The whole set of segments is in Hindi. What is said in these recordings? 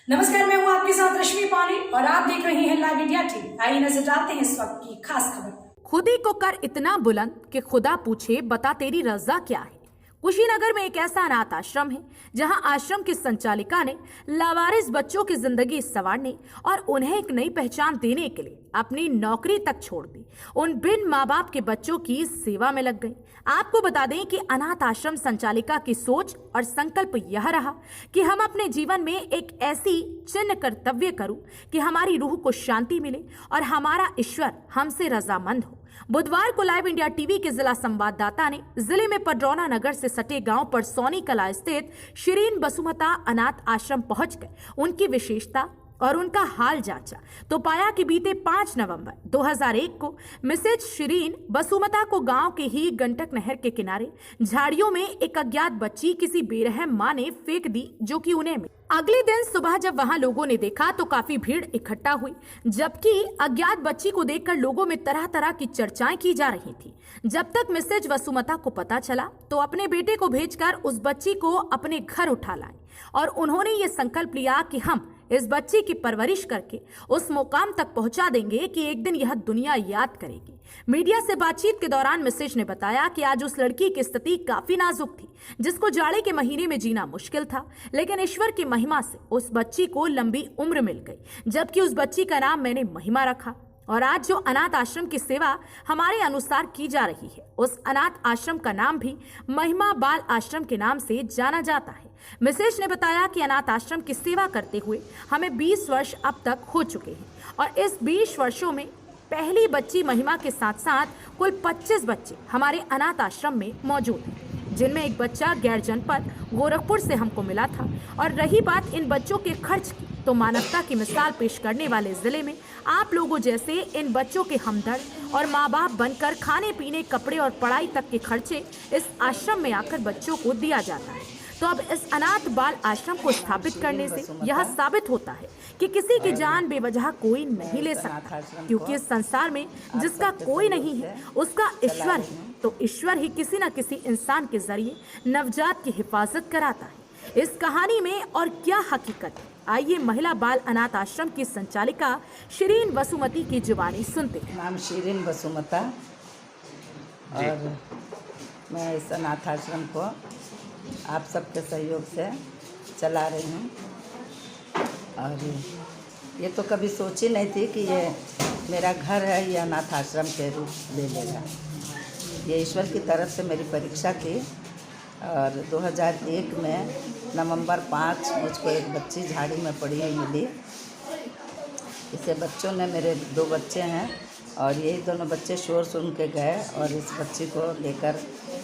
नमस्कार, मैं हूं आपके साथ रश्मि पानी और आप देख रहे हैं लाइव इंडिया टीवी। आइए नजर डालते हैं इस वक्त की खास खबर। खुदी को कर इतना बुलंद कि खुदा पूछे बता तेरी रजा क्या है। कुशीनगर में एक ऐसा अनाथ आश्रम है जहां आश्रम की संचालिका ने लावारिस बच्चों की जिंदगी संवारने और उन्हें एक नई पहचान देने के लिए अपनी नौकरी तक छोड़ दी। उन बिन माँ बाप के बच्चों की सेवा में लग गई। आपको बता दें कि अनाथ आश्रम संचालिका की सोच और संकल्प यह रहा कि हम अपने जीवन में एक ऐसी चिन्ह कर्तव्य करूं कि हमारी रूह को शांति मिले और हमारा ईश्वर हमसे रजामंद हो। बुधवार को लाइव इंडिया टीवी के जिला संवाददाता ने जिले में पडरौना नगर से सटे गांव पर सोनी कला स्थित शिरीन बसुमता अनाथ आश्रम पहुंचकर उनकी विशेषता और उनका हाल जांचा तो पाया कि बीते 5 नवंबर 2001 को मिसेज शिरीन बसुमता को गांव के ही गंडक नहर के किनारे झाड़ियों में एक अज्ञात बच्ची किसी बेरहम मां ने फेंक दी, जो कि उन्हें मिली। अगले दिन सुबह जब वहां लोगों ने देखा तो काफी भीड़ इकट्ठा हुई, जबकि अज्ञात बच्ची को देखकर लोगों में तरह तरह की चर्चाएं की जा रही थी। जब तक मिसेज वसुमता को पता चला तो अपने बेटे को भेजकर उस बच्ची को अपने घर उठा लाए और उन्होंने ये संकल्प लिया कि हम इस बच्ची की परवरिश करके उस मुकाम तक पहुंचा देंगे कि एक दिन यह दुनिया याद करेगी। मीडिया से बातचीत के दौरान मिसेज ने बताया कि आज उस लड़की की स्थिति काफी नाजुक थी, जिसको जाड़े के महीने में जीना मुश्किल था, लेकिन ईश्वर की महिमा से उस बच्ची को लंबी उम्र मिल गई, जबकि उस बच्ची का नाम मैंने महिमा रखा। और आज जो अनाथ आश्रम की सेवा हमारे अनुसार की जा रही है, उस अनाथ आश्रम का नाम भी महिमा बाल आश्रम के नाम से जाना जाता है। मिसेज ने बताया कि अनाथ आश्रम की सेवा करते हुए हमें 20 वर्ष अब तक हो चुके हैं और इस 20 वर्षों में पहली बच्ची महिमा के साथ साथ कुल 25 बच्चे हमारे अनाथ आश्रम में मौजूद हैं, जिनमें एक बच्चा गैर जनपद गोरखपुर से हमको मिला था। और रही बात इन बच्चों के खर्च की, तो मानवता की मिसाल पेश करने वाले जिले में आप लोगों जैसे इन बच्चों के हमदर्द और माँ बाप बनकर खाने पीने, कपड़े और पढ़ाई तक के खर्चे इस आश्रम में आकर बच्चों को दिया जाता है। तो अब इस अनाथ बाल आश्रम को स्थापित करने से यह साबित होता है कि किसी की जान बेवजह कोई नहीं ले सकता, क्योंकि इस संसार में जिसका कोई नहीं है उसका ईश्वर है। तो ईश्वर ही किसी न किसी इंसान के जरिए नवजात की हिफाजत कराता है। इस कहानी में और क्या हकीकत है, आइए महिला बाल अनाथ आश्रम की संचालिका शिरीन बसुमती की जुबानी सुनते हैं। नाम शिरीन बसुमता और मैं इस अनाथ आश्रम को आप सबके सहयोग से चला रही हूँ। और ये तो कभी सोची नहीं थी कि ये मेरा घर है, ये अनाथ आश्रम के रूप ले लेगा। ये ईश्वर की तरफ से मेरी परीक्षा थी। और 2001 में नवंबर 5 मुझको एक बच्ची झाड़ी में पड़ी हुई मिली। इसे बच्चों ने, मेरे 2 बच्चे हैं और यही दोनों बच्चे शोर सुन के गए और इस बच्ची को लेकर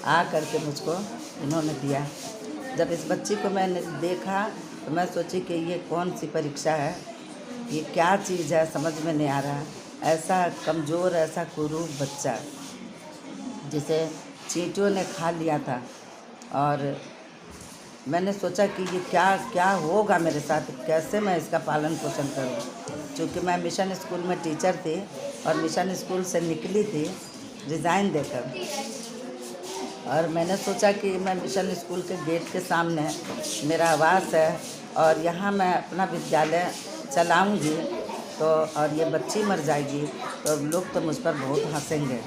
आ करके मुझको इन्होंने दिया। जब इस बच्ची को मैंने देखा तो मैं सोची कि ये कौन सी परीक्षा है, ये क्या चीज़ है, समझ में नहीं आ रहा। ऐसा कमज़ोर, ऐसा कुरूप बच्चा जिसे चींटियों ने खा लिया था। और मैंने सोचा कि ये क्या क्या होगा मेरे साथ, कैसे मैं इसका पालन पोषण करूं। क्योंकि मैं मिशन स्कूल में टीचर थी और मिशन स्कूल से निकली थी रिज़ाइन देकर। और मैंने सोचा कि मैं मिशन स्कूल के गेट के सामने मेरा आवास है और यहाँ मैं अपना विद्यालय चलाऊँगी तो, और ये बच्ची मर जाएगी तो लोग तो मुझ पर बहुत हंसेंगे।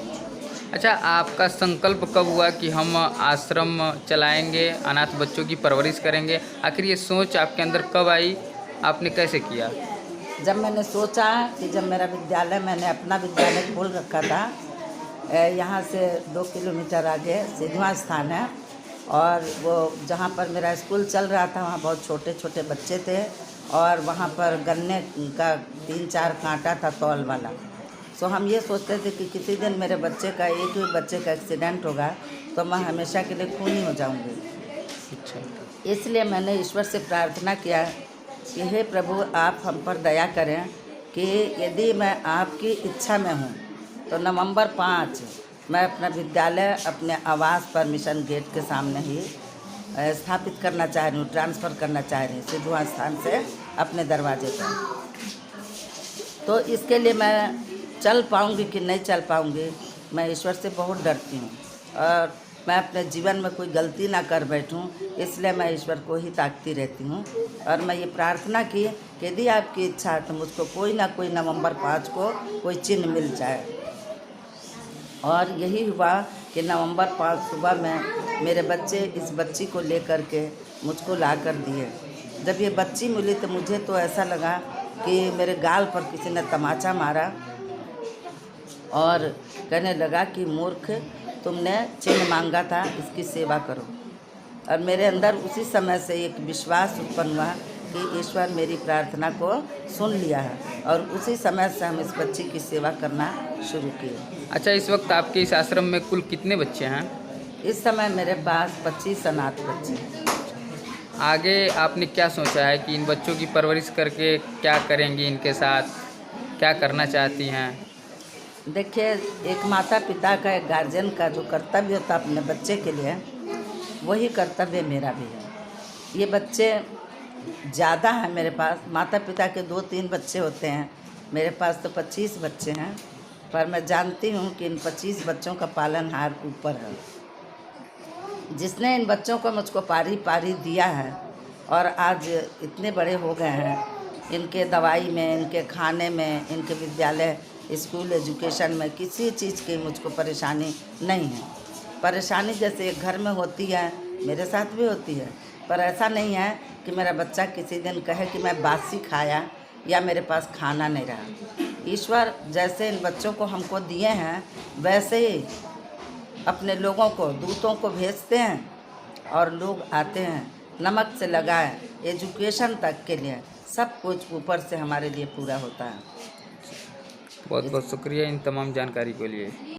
अच्छा, आपका संकल्प कब हुआ कि हम आश्रम चलाएंगे, अनाथ बच्चों की परवरिश करेंगे? आखिर ये सोच आपके अंदर कब आई, आपने कैसे किया? जब मैंने सोचा कि जब मेरा विद्यालय, मैंने अपना विद्यालय खोल रखा था, यहाँ से 2 किलोमीटर आगे सिद्धवा स्थान है और वो जहाँ पर मेरा स्कूल चल रहा था वहाँ बहुत छोटे छोटे बच्चे थे और वहाँ पर गन्ने का 3-4 कांटा था तौल वाला। सो हम ये सोचते थे कि किसी दिन मेरे बच्चे का, एक ही बच्चे का एक्सीडेंट होगा तो मैं हमेशा के लिए खूनी हो जाऊंगी। अच्छा। इसलिए मैंने ईश्वर से प्रार्थना किया कि हे प्रभु, आप हम पर दया करें कि यदि मैं आपकी इच्छा में हूँ तो नवंबर 5 मैं अपना विद्यालय अपने आवास पर मिशन गेट के सामने ही स्थापित करना चाह रही हूँ, ट्रांसफ़र करना चाह रही हूँ सिद्धवा स्थान से अपने दरवाजे पर। तो इसके लिए मैं चल पाऊँगी कि नहीं चल पाऊँगी, मैं ईश्वर से बहुत डरती हूँ। और मैं अपने जीवन में कोई गलती ना कर बैठूं, इसलिए मैं ईश्वर को ही ताकती रहती हूं। और मैं ये प्रार्थना की कि यदि आपकी इच्छा है तो मुझको कोई ना कोई नवंबर 5 को कोई चिन्ह मिल जाए। और यही हुआ कि नवंबर 5 सुबह में मेरे बच्चे इस बच्ची को लेकर के मुझको ला कर दिए। जब ये बच्ची मिली तो मुझे तो ऐसा लगा कि मेरे गाल पर किसी ने तमाचा मारा और कहने लगा कि मूर्ख, तुमने चिन्ह मांगा था, इसकी सेवा करो। और मेरे अंदर उसी समय से एक विश्वास उत्पन्न हुआ कि ईश्वर मेरी प्रार्थना को सुन लिया है, और उसी समय से हम इस बच्ची की सेवा करना शुरू किए। अच्छा, इस वक्त आपके इस आश्रम में कुल कितने बच्चे हैं? इस समय मेरे पास 25 अनाथ बच्चे हैं। आगे आपने क्या सोचा है कि इन बच्चों की परवरिश करके क्या करेंगी, इनके साथ क्या करना चाहती हैं? देखिए, एक माता पिता का, एक गार्जियन का जो कर्तव्य होता है अपने बच्चे के लिए, वही कर्तव्य मेरा भी है। ये बच्चे ज़्यादा हैं मेरे पास, माता पिता के 2-3 बच्चे होते हैं, मेरे पास तो 25 बच्चे हैं। पर मैं जानती हूँ कि इन 25 बच्चों का पालनहार ऊपर है, जिसने इन बच्चों को मुझको पारी पारी दिया है और आज इतने बड़े हो गए हैं। इनके दवाई में, इनके खाने में, इनके विद्यालय स्कूल एजुकेशन में किसी चीज़ की मुझको परेशानी नहीं है। परेशानी जैसे एक घर में होती है, मेरे साथ भी होती है, पर ऐसा नहीं है कि मेरा बच्चा किसी दिन कहे कि मैं बासी खाया या मेरे पास खाना नहीं रहा। ईश्वर जैसे इन बच्चों को हमको दिए हैं, वैसे ही अपने लोगों को, दूतों को भेजते हैं और लोग आते हैं, नमक से लगाए एजुकेशन तक के लिए सब कुछ ऊपर से हमारे लिए पूरा होता है। बहुत बहुत शुक्रिया इन तमाम जानकारी के लिए।